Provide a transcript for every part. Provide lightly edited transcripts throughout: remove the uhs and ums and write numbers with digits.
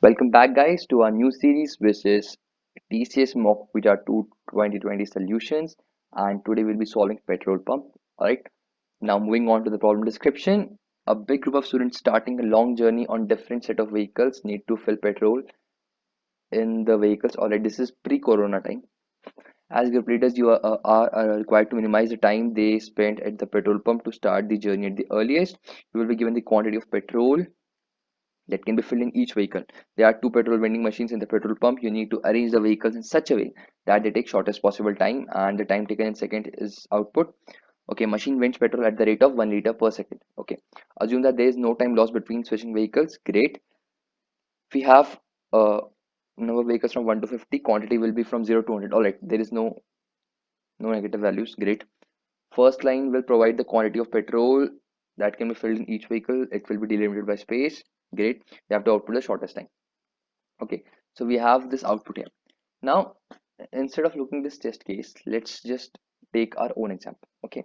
Welcome back, guys, to our new series, which is TCS Mock Vita 2 2020 Solutions. And today we'll be solving petrol pump. All right. Now, moving on to the problem description. A big group of students starting a long journey on different set of vehicles need to fill petrol in the vehicles. All right. This is pre-corona time. As group leaders, you are required to minimize the time they spend at the petrol pump to start the journey at the earliest. You will be given the quantity of petrol that can be filled in each vehicle. There are two petrol vending machines in the petrol pump. You need to arrange the vehicles in such a way that they take shortest possible time and the time taken in second is output. Okay, machine vends petrol at the rate of 1 liter per second. Okay, assume that there is no time lost between switching vehicles. Great. We have number of vehicles from 1 to 50. Quantity will be from 0 to 100. All right, there is no negative values. Great. First line will provide the quantity of petrol that can be filled in each vehicle. It will be delimited by space. Great. You have to output the shortest time. Okay, so we have this output here. Now, instead of looking this test case, let's just take our own example. Okay,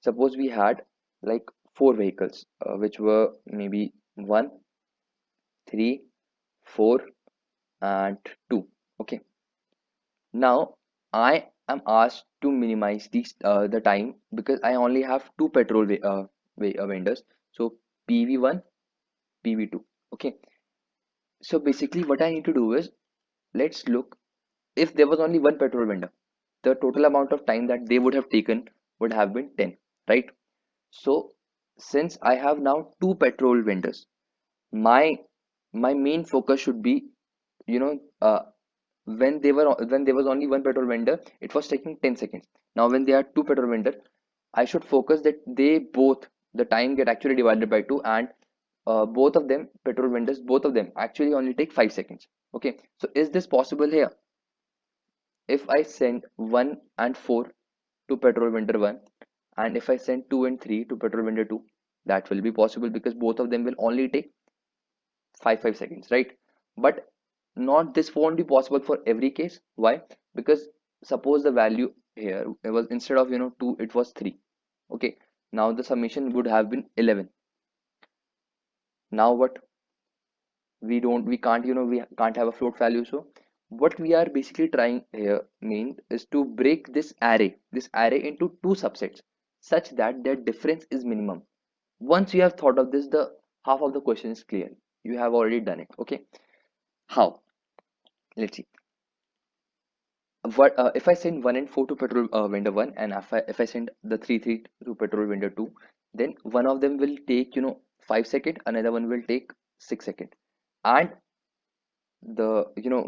suppose we had like four vehicles, which were maybe 1, 3, 4, and 2. Okay, now I am asked to minimize the time because I only have two petrol vendors. So PV1, PV2. Okay, so basically what I need to do is, let's look. If there was only one petrol vendor, the total amount of time that they would have taken would have been 10, right? So since I have now two petrol vendors, my my main focus should be, you know, when there was only one petrol vendor, it was taking 10 seconds. Now when there are two petrol vendor, I should focus that they both, the time get actually divided by two, and both of them petrol vendors, both of them actually only take 5 seconds. Okay, so is this possible here? If I send 1 and 4 to petrol vendor 1, and if I send 2 and 3 to petrol vendor 2, that will be possible because both of them will only take 5 seconds, right? But not, this won't be possible for every case. Why? Because suppose the value here, it was instead of 2, it was 3. Okay, now the summation would have been 11. Now what? We can't have a float value. So what we are basically trying here mean is to break this array into two subsets such that their difference is minimum. Once you have thought of this, the half of the question is clear. You have already done it. Okay, how? Let's see. What if I send 1 and 4 to petrol vendor 1, and if I send the 3 to petrol vendor 2, then one of them will take 5 seconds, another one will take 6 seconds, and the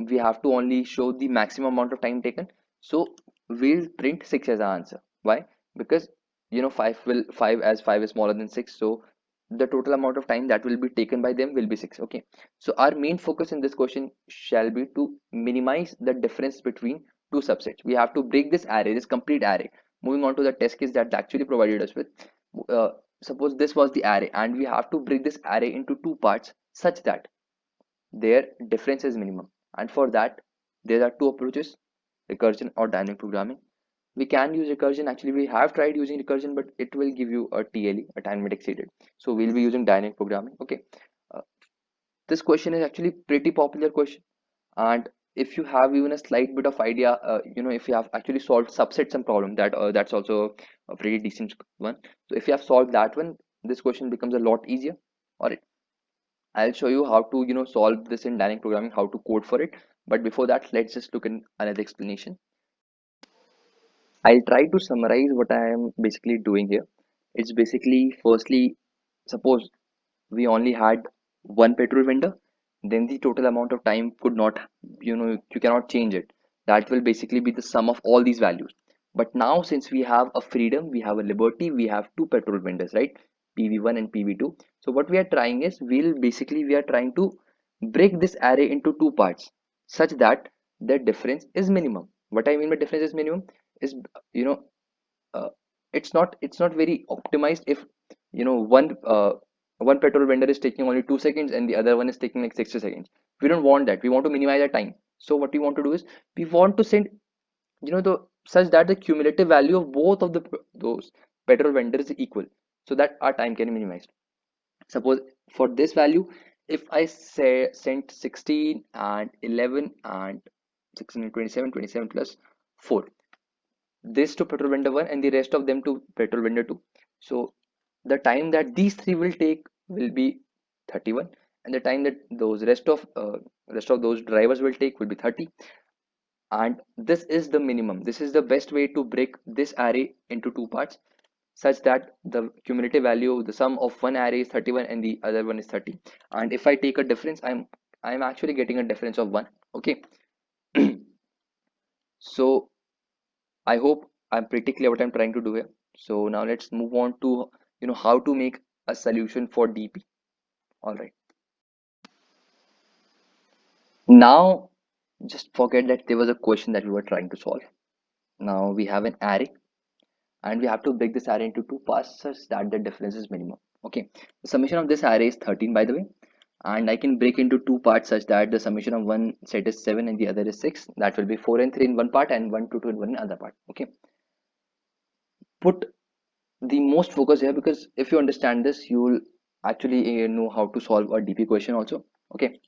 we have to only show the maximum amount of time taken. So we'll print 6 as our answer. Why? Because 5 as 5 is smaller than 6, so the total amount of time that will be taken by them will be 6. Okay, so our main focus in this question shall be to minimize the difference between two subsets. We have to break this complete array. Moving on to the test case that actually provided us with, uh, suppose this was the array and we have to break this array into two parts such that their difference is minimum. And for that, there are two approaches: recursion or dynamic programming. We can use recursion. Actually, we have tried using recursion, but it will give you a TLE, a time limit exceeded. So we'll be using dynamic programming. Okay, uh, this question is actually pretty popular question, and if you have even a slight bit of idea, if you have actually solved subset some problem, that's also a pretty decent one. So if you have solved that one, this question becomes a lot easier. All right, I'll show you how to solve this in dynamic programming, how to code for it. But before that, let's just look in another explanation. I'll try to summarize what I am basically doing here. It's basically, firstly, suppose we only had one petrol vendor, then the total amount of time could not, you cannot change it. That will basically be the sum of all these values. But now, since we have a freedom, we have a liberty, we have two petrol vendors, right? PV1 and PV2. So what we are trying is, we are trying to break this array into two parts such that the difference is minimum. What I mean by difference is minimum is, you know, uh, it's not very optimized if one petrol vendor is taking only 2 seconds and the other one is taking like 60 seconds. We don't want that. We want to minimize the time. So what we want to do is, we want to send the such that the cumulative value of both of those petrol vendors is equal, so that our time can be minimized. Suppose for this value, if I say sent 16 and 11 and 16 and 27, 27 plus 4, this to petrol vendor 1 and the rest of them to petrol vendor 2. So the time that these three will take will be 31, and the time that those rest of those drivers will take will be 30. And this is the minimum, this is the best way to break this array into two parts, such that the cumulative value, the sum of one array is 31 and the other one is 30. And if I take a difference, I'm actually getting a difference of 1. Okay. So I hope I'm pretty clear what I'm trying to do here. So now let's move on to how to make a solution for DP. All right. Now just forget that there was a question that we were trying to solve. Now we have an array and we have to break this array into two parts such that the difference is minimum. Okay. The summation of this array is 13, by the way, and I can break into two parts such that the summation of one set is 7 and the other is 6. That will be 4 and 3 in one part and 1 to 2 in one other part. Okay. Put the most focus here, because if you understand this, you will actually know how to solve a DP question also. Okay.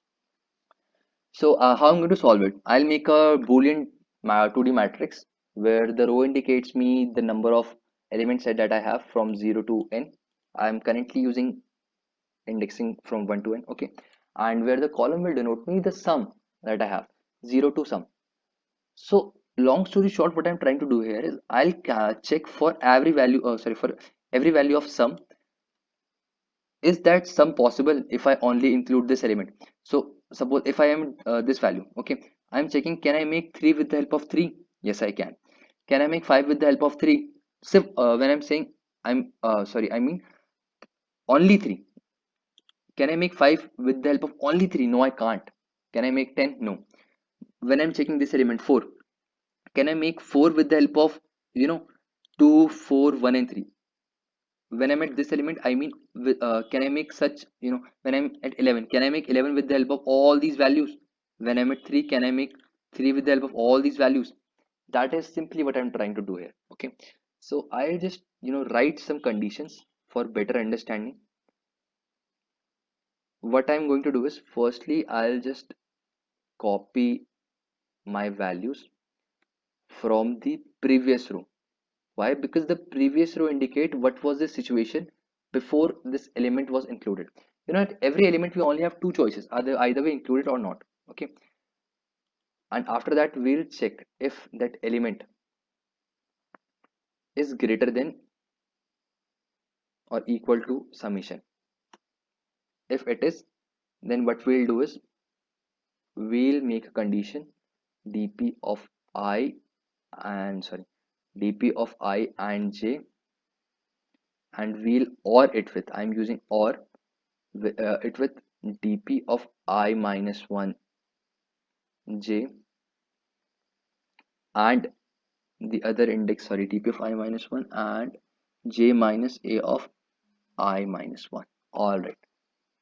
So how I'm going to solve it? I'll make a Boolean 2D matrix where the row indicates me the number of elements set that I have from 0 to n. I'm currently using indexing from 1 to n. Okay. And where the column will denote me the sum that I have, 0 to sum. So long story short, what I'm trying to do here is I'll check for every value, for every value of sum, is that sum possible if I only include this element. So suppose if I am this value, okay, I'm checking, can I make 3 with the help of 3? Yes, I can I make 5 with the help of 3? So when I'm saying I mean only 3. Can I make 5 with the help of only 3? No, I can't. Can I make 10? No. When I'm checking this element 4, can I make 4 with the help of you know 2, 4, 1 and 3? When I'm at this element, I mean can I make such, when I'm at 11, can I make 11 with the help of all these values? When I'm at 3, can I make 3 with the help of all these values? That is simply what I'm trying to do here. Okay. So I'll just write some conditions for better understanding. What I'm going to do is, firstly I'll just copy my values from the previous row. Why? Because the previous row indicate what was the situation before this element was included. At every element we only have two choices, either we include it or not. Okay. And after that we'll check if that element is greater than or equal to summation. If it is, then what we'll do is we'll make a condition dp of I and dp of I and j, and we'll or it with, I'm using or it with dp of I minus 1 j and the other index, dp of I minus 1 and j minus a of I minus 1. All right.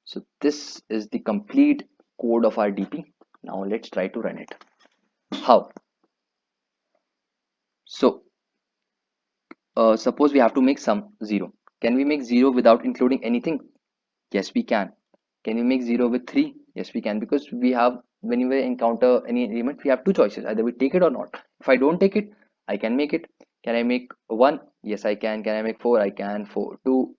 So this is the complete code of our dp. Now let's try to run it. How? So suppose we have to make sum 0. Can we make 0 without including anything? Yes, we can. Can we make 0 with 3? Yes, we can, because we have, when we encounter any element, we have two choices, either we take it or not. If I don't take it, I can make it. Can I make 1? Yes, I can. Can I make 4? I can. 4, 2,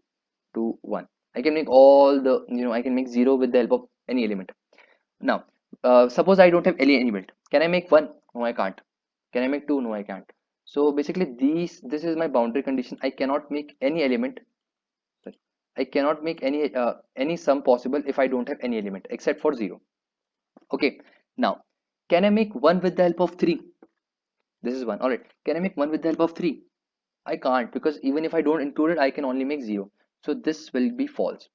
2, 1. I can make all the, I can make 0 with the help of any element. Now, suppose I don't have any element. Can I make 1? No, I can't. Can I make 2? No, I can't. So basically, this is my boundary condition. I cannot make any element. Sorry, I cannot make any sum possible if I don't have any element except for 0. Okay. Now, can I make 1 with the help of 3? This is 1. All right. Can I make 1 with the help of 3? I can't, because even if I don't include it, I can only make 0. So this will be false.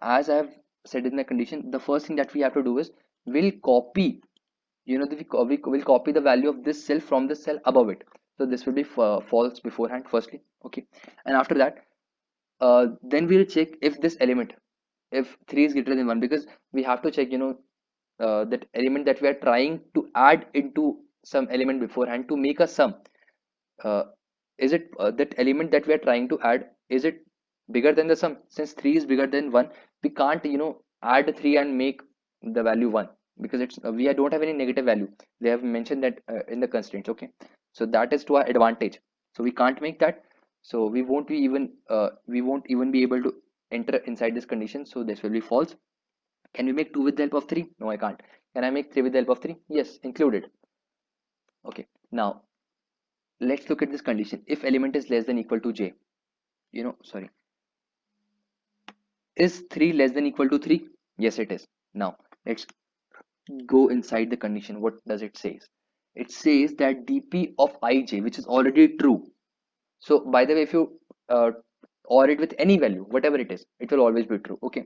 As I have said in the condition, the first thing that we have to do is we'll copy, we will copy the value of this cell from the cell above it. So this will be false beforehand, firstly. Okay. And after that, then we'll check if this element, if 3 is greater than 1, because we have to check, that element that we are trying to add into some element beforehand to make a sum. uh, is it that element that we are trying to add, is it bigger than the sum? Since 3 is bigger than 1, we can't add 3 and make the value 1, because it's we don't have any negative value. They have mentioned that in the constraints. Okay, so that is to our advantage, so we can't make that. So we won't even be able to enter inside this condition, so this will be false. Can we make 2 with the help of 3? No, I can't. Can I make 3 with the help of 3? Yes, included. Okay, now let's look at this condition. If element is less than equal to j, sorry, is 3 less than equal to 3? Yes, it is. Now let's go inside the condition. What does it say? It says that dp of ij, which is already true. So by the way, if you or it with any value, whatever it is, it will always be true. Okay,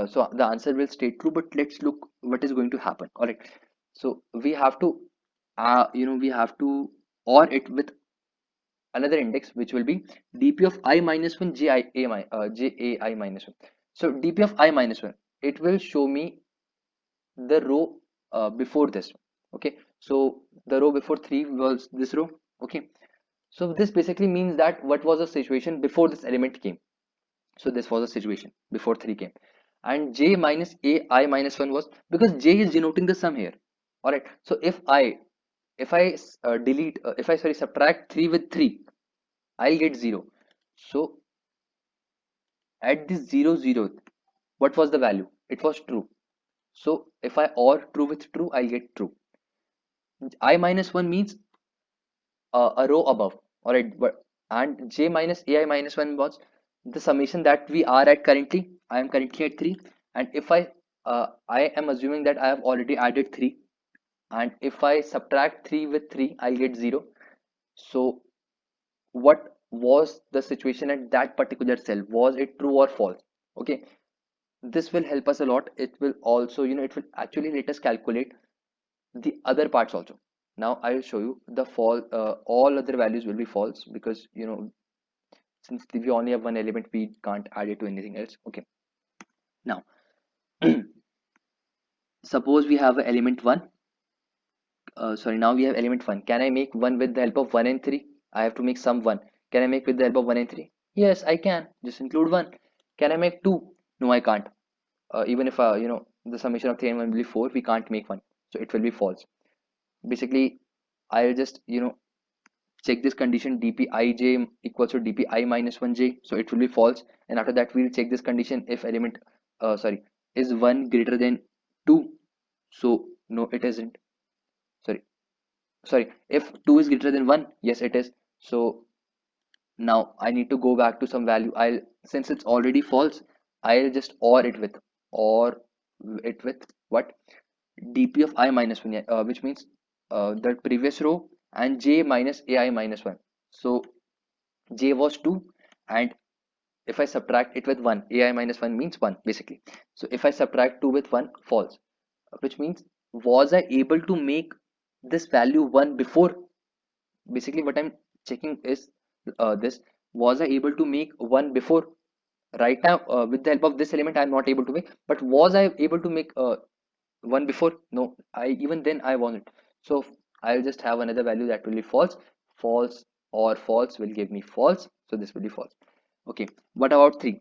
so the answer will stay true, but let's look what is going to happen. All right, so we have to we have to or it with another index, which will be dp of I minus 1 jai minus 1. So dp of I minus 1, it will show me the row before this. Okay, so the row before 3 was this row. Okay, so this basically means that what was the situation before this element came. So this was the situation before 3 came, and j minus a I minus 1 was because j is denoting the sum here. All right, so if I delete if I sorry subtract 3 with 3, I'll get 0. So at this 0 0, what was the value? It was true. So if I or true with true, I'll get true. I minus 1 means a row above. All right, but and j minus ai minus 1 was the summation that we are at currently. I am currently at 3, and if I am assuming that I have already added 3, and if I subtract 3 with 3, I'll get 0. So what was the situation at that particular cell? Was it true or false? Okay, this will help us a lot. It will also, it will actually let us calculate the other parts also. Now I will show you the all other values will be false, because since we only have one element, we can't add it to anything else. Okay, now suppose we have element 1. Sorry, now we have element 1. Can I make 1 with the help of 1 and 3? I have to make some 1. Can I make with the help of 1 and 3? Yes, I can. Just include 1. Can I make 2? No, I can't. Even if the summation of 3 and 1 will be 4, we can't make 1, so it will be false. Basically, I'll just check this condition, dp ij equals to dp I minus 1 j, so it will be false. And after that, we'll check this condition if element sorry is 1 greater than 2. So no, it isn't. sorry Sorry, if 2 is greater than 1, yes it is. So now I need to go back to some value. I'll Since it's already false, I'll just or it with what, dp of I minus 1, which means the previous row and j minus ai minus 1. So j was 2, and if I subtract it with 1, ai minus 1 means 1 basically. So if I subtract 2 with 1, false, which means was I able to make this value 1 before? Basically what I'm checking is this, was I able to make 1 before? Right now, with the help of this element, I'm not able to make, but was I able to make 1 before? No, I even then I wasn't. So I'll just have another value that will be false. False or false will give me false, so this will be false. Okay, what about 3?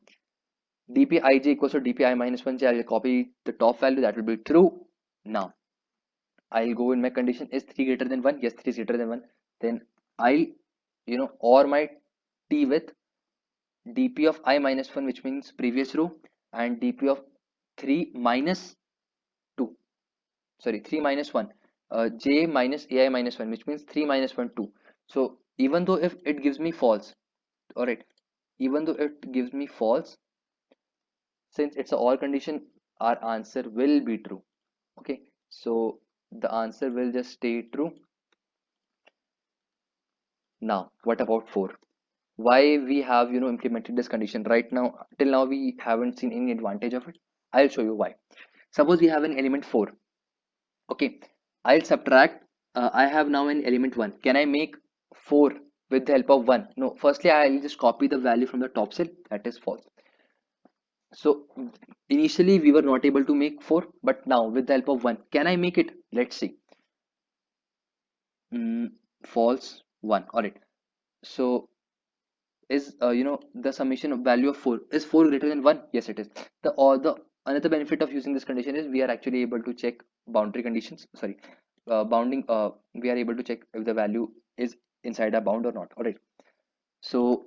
dp ij equals to dp I minus 1 j. I'll copy the top value, that will be true. Now I'll go in my condition, is 3 greater than 1? Yes, 3 is greater than 1. Then I'll or my t with dp of I minus 1, which means previous row, and dp of 3 minus 2, sorry 3 minus 1, j minus ai minus 1, which means 3 minus 1 2. So even though if it gives me false, all right, even though it gives me false, since it's a or condition, our answer will be true. Okay, so the answer will just stay true. Now what about 4? Why we have implemented this condition? Right now, till now, we haven't seen any advantage of it. I'll show you why. Suppose we have an element 4. Okay, I'll subtract, I have now an element 1. Can I make 4 with the help of 1? No, firstly I'll just copy the value from the top cell, that is false. So initially we were not able to make 4, but now with the help of 1, can I make it? Let's see. False, 1. All right, so is the summation of value of 4, is 4 greater than 1? Yes, it is. The another benefit of using this condition is we are actually able to check boundary conditions, sorry, bounding, we are able to check if the value is inside a bound or not. All right, so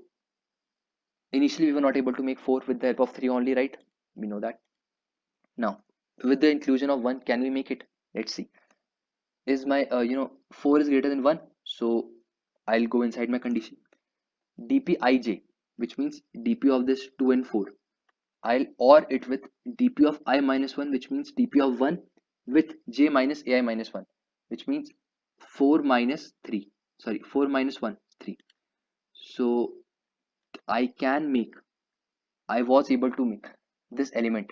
initially we were not able to make 4 with the help of 3 only, right? We know that. Now with the inclusion of 1, can we make it? Let's see. Is my 4 is greater than 1, so I'll go inside my condition dpij, which means dp of this 2 and 4. I'll or it with dp of I minus 1, which means dp of 1 with j minus ai minus 1, which means 4 minus 3, sorry, 4 minus 1, 3. So I can make, I was able to make this element.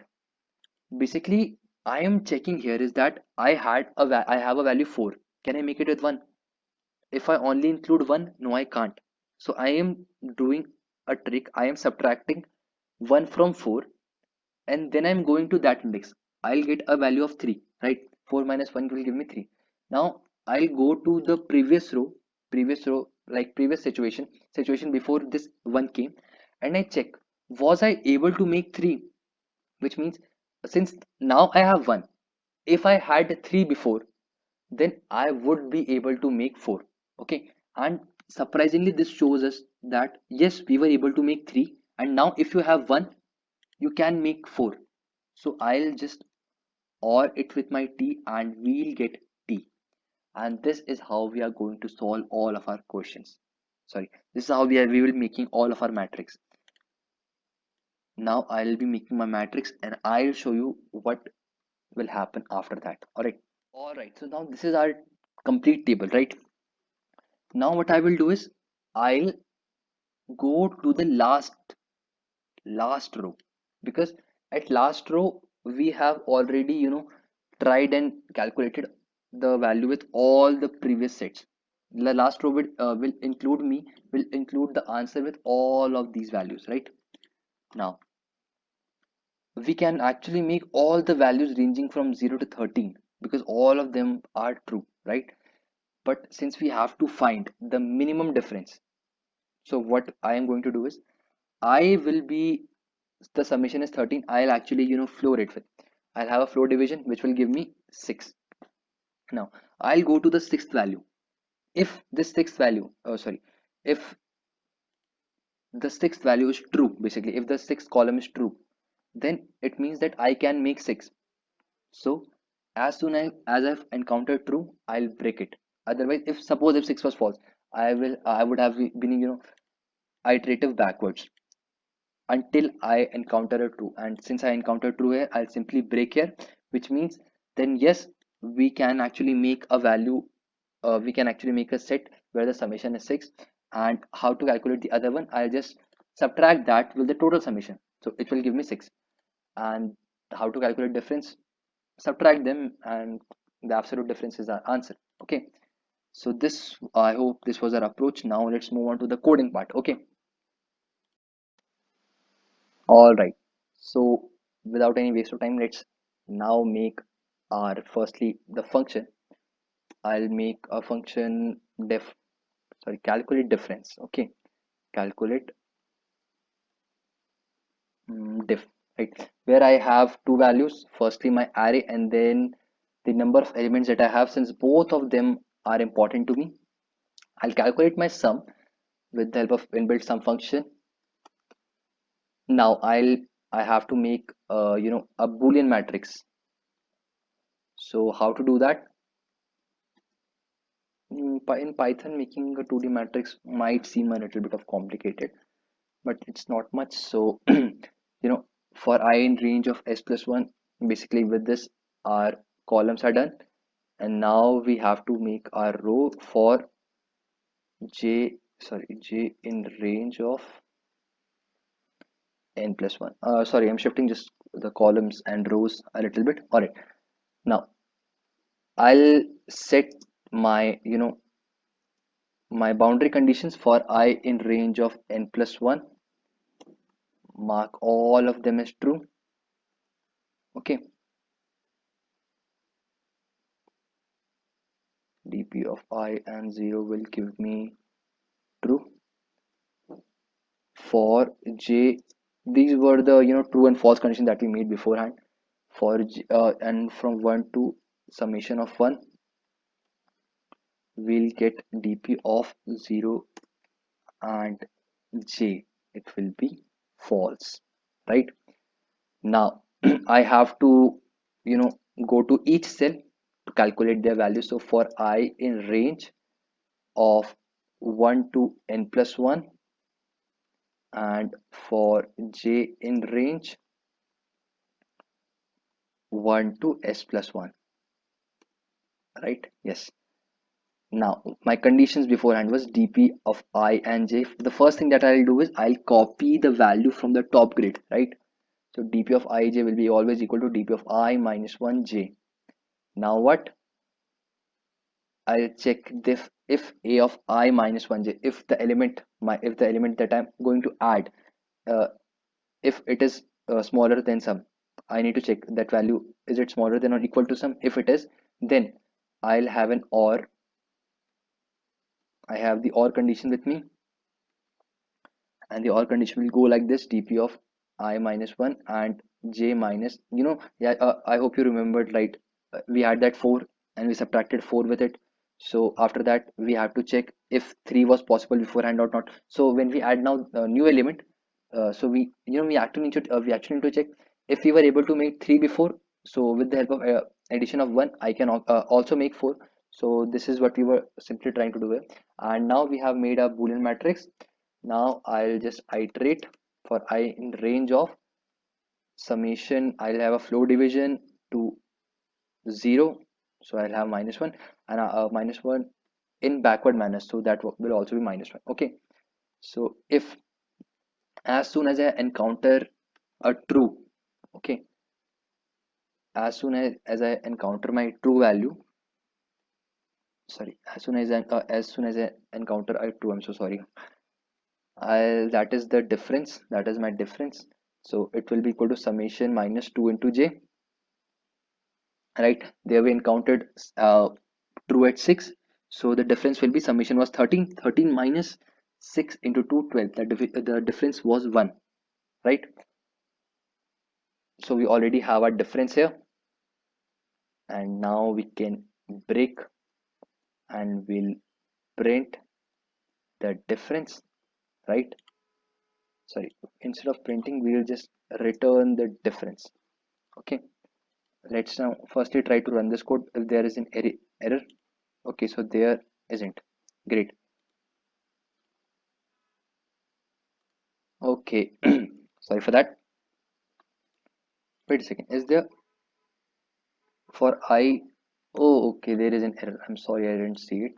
Basically, I am checking here is that I have a value 4. Can I make it with 1? If I only include 1, no, I can't. So I am doing a trick. I am subtracting 1 from 4, and then I'm going to that index. I'll get a value of 3, right? 4 minus 1 will give me 3. Now I'll go to the previous row, like previous situation before this 1 came, and I check, was I able to make 3? Which means since now I have 1, if I had 3 before, then I would be able to make 4. Okay, and surprisingly, this shows us that yes, we were able to make 3, and now if you have 1, you can make 4. So I'll just OR it with my t and we'll get t. And this is how we are going to solve all of our questions. Sorry, this is how we will be making all of our matrix. Now I'll be making my matrix and I'll show you what will happen after that. All right, so now this is our complete table, right? Now what I will do is I'll go to the last row, because at last row we have already tried and calculated the value with all the previous sets. The last row will include the answer with all of these values, right? Now we can actually make all the values ranging from 0 to 13 because all of them are true, right? But since we have to find the minimum difference, so what I am going to do is I will be, the summation is 13, I'll actually floor it with, I'll have a floor division which will give me 6. Now I'll go to the sixth value. If this sixth value, oh sorry, if the sixth value is true, basically if the sixth column is true, then it means that I can make 6. So as soon as I've encountered true, I'll break it. Otherwise, if suppose if 6 was false, I would have been iterative backwards until I encounter a true. And since I encounter true here, I'll simply break here, which means then yes, we can actually make a value, we can actually make a set where the summation is 6. And how to calculate the other one, I'll just subtract that with the total summation, so it will give me 6. And how to calculate difference, subtract them, and the absolute difference is our answer. Okay, so this, I hope this was our approach. Now let's move on to the coding part. Okay, all right, so without any waste of time, let's now make our, firstly, the function. I'll make a function def, sorry, calculate difference. Okay, calculate diff, right, where I have two values, firstly my array and then the number of elements that I have. Since both of them are important to me, I'll calculate my sum with the help of inbuilt sum function. Now I have to make a boolean matrix. So how to do that? In Python, making a 2D matrix might seem a little bit of complicated, but it's not much. So for I in range of s plus 1, basically with this our columns are done, and now we have to make our row for j in range of n plus 1. Sorry, I'm shifting just the columns and rows a little bit. All right, now I'll set my my boundary conditions for I in range of n plus 1, mark all of them as true. Okay, dp of I and 0 will give me true. For j, these were the true and false conditions that we made beforehand. for and from 1 to summation of 1, we'll get dp of 0 and j, it will be false, right? Now I have to, you know, go to each cell to calculate their value. So for I in range of 1 to n plus 1, and for j in range 1 to s plus 1, right? Yes. Now my conditions beforehand was dp of I and j. The first thing that I'll do is I'll copy the value from the top grid, right? So dp of ij will be always equal to dp of I minus 1 j. Now what? I'll check this if a of I minus 1 j, if the element that I'm going to add, uh, if it is smaller than sum, I need to check that value, is it smaller than or equal to sum? If it is, then I'll have an or. I have the or condition with me, and the or condition will go like this: dp of I minus 1 and j minus, yeah, I hope you remembered, right? We had that 4 and we subtracted 4 with it. So after that we have to check if 3 was possible beforehand or not. So when we add now a new element, so we actually need to check if we were able to make 3 before. So with the help of addition of 1, I can also make 4. So this is what we were simply trying to do here. And now we have made a boolean matrix. Now I'll just iterate for I in range of summation. I'll have a flow division to 0, so I'll have minus 1, and minus 1 in backward manner, so that will also be minus 1. Okay, so if as soon as I encounter a true, okay, as I encounter my true value, sorry, as soon as I encounter a true, I'm so sorry, that is the difference, that is my difference. So it will be equal to summation minus 2 into j, right? There we encountered true at 6, so the difference will be summation was 13 minus 6 into 2 12, the difference was 1, right? So we already have our difference here, and now we can break and we'll print the difference, right? Sorry, instead of printing we'll just return the difference. Okay, let's now firstly try to run this code if there is an error. Okay, so there isn't. Great. Okay, sorry for that. Wait a second, is there for I? Oh, okay, there is an error. I'm sorry, I didn't see it.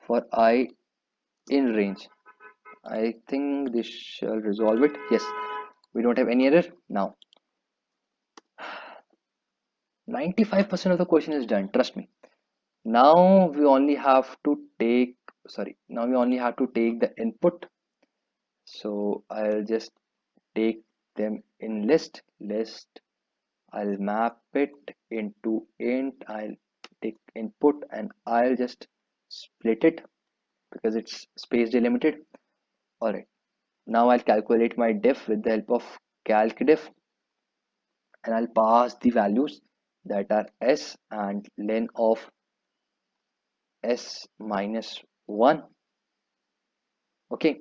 For I in range, I think this shall resolve it. Yes, we don't have any error now. 95% of the question is done, trust me. Now we only have to take, sorry, now we only have to take the input. So I'll just take them in list. I'll map it into int. I'll take input and I'll just split it because it's space delimited. Alright, now I'll calculate my diff with the help of calcdiff, and I'll pass the values that are s and len of s minus 1. Okay,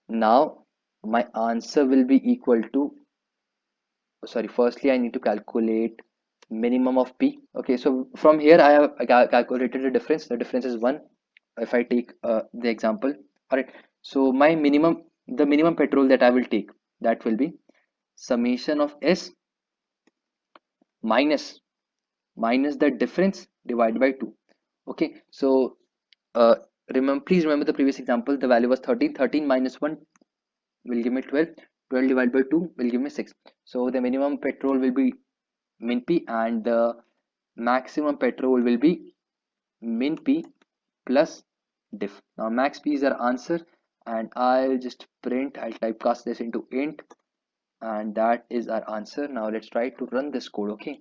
now my answer will be equal to, sorry, firstly I need to calculate minimum of p. Okay, so from here I have calculated the difference is 1. If I take the example, all right, so my minimum, the minimum petrol that I will take, that will be summation of s minus the difference divided by 2. Okay, so uh, please remember the previous example, the value was 13. 13 minus 1 will give me 12. 12 divided by 2 will give me 6. So the minimum petrol will be min p, and the maximum petrol will be min p plus diff. Now max p is our answer, and I'll just print, I'll typecast this into int, and that is our answer. Now let's try to run this code. Okay,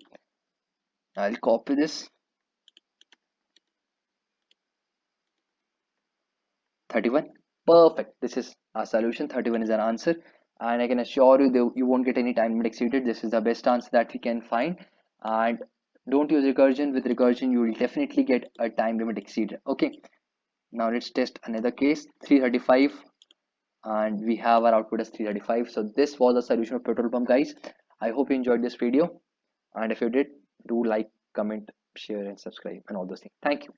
I'll copy this. 31, perfect. This is our solution. 31 is our answer. and I can assure you that you won't get any time limit exceeded. This is the best answer that we can find. And don't use recursion. With recursion, you will definitely get a time limit exceeded. Okay, now let's test another case. 335, and we have our output as 335. So this was a solution of petrol pump, guys. I hope you enjoyed this video, and if you did, do like, comment, share, and subscribe, and all those things. Thank you.